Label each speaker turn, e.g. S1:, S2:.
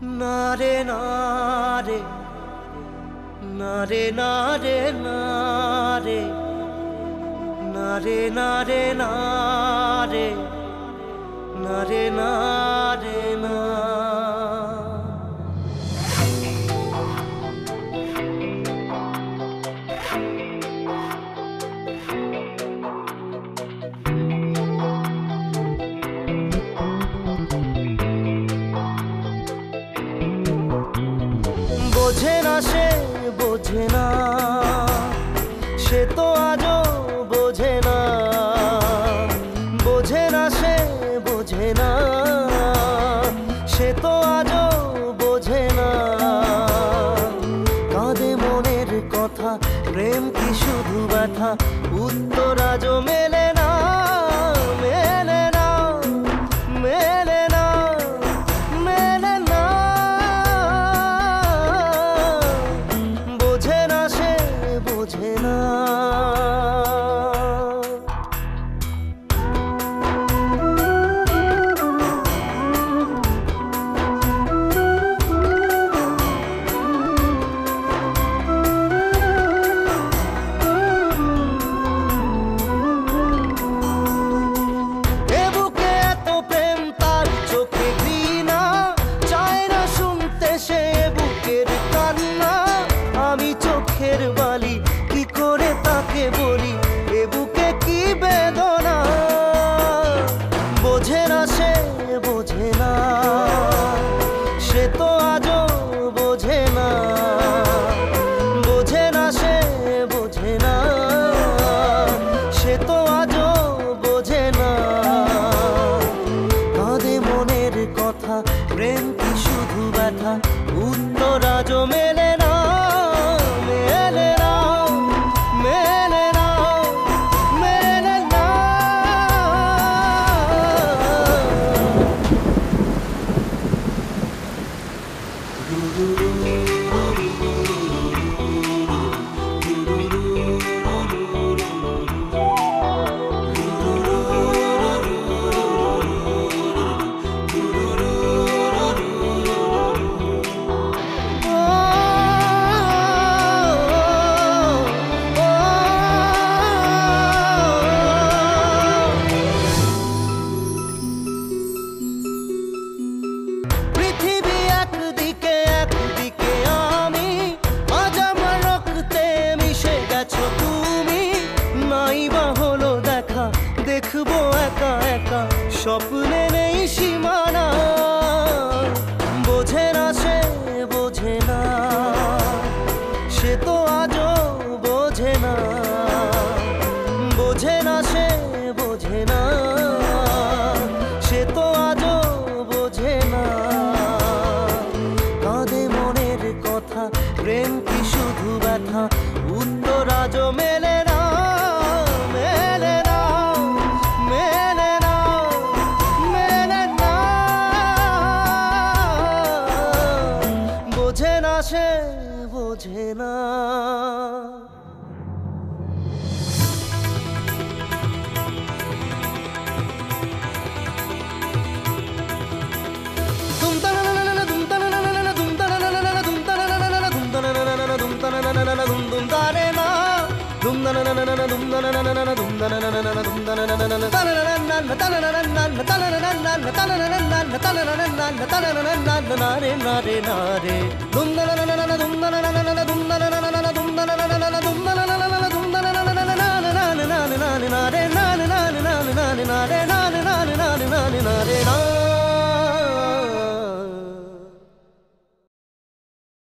S1: নারে নারে নারে নারে নারে নারে নারে নারে নারে নারে না বোঝে না সে বোঝে না সে তো আজও বোঝে না বোঝে না সে বোঝে না সে তো আজও বোঝে না কাঁদে মনের কথা প্রেম কি শুধু ব্যথা উত্তর আজও মেলে না মেলে না মেলে না মেলে না বোঝে না সে বোঝে না বালি কি করে তাকে বলি এ বুকে কি বেদনা বোঝে না সে বোঝে না সে তো আজও বোঝে না বোঝে না সে বোঝে না সে তো আজও বোঝে না কাঁদে মনের কথা প্রেম কি শুধু ব্যথা উত্তর আজও মেলে না দেখবো একা একা স্বপ্নে নেই সীমানা বোঝে না সে বোঝে না সে তো আজও বোঝে না বোঝে না সে বোঝে না সে তো আজও বোঝে না কাঁদে মনের কথা প্রেম কি শুধু ব্যথা উত্তর আজও মেলে না বোঝে না সে বোঝে না নারে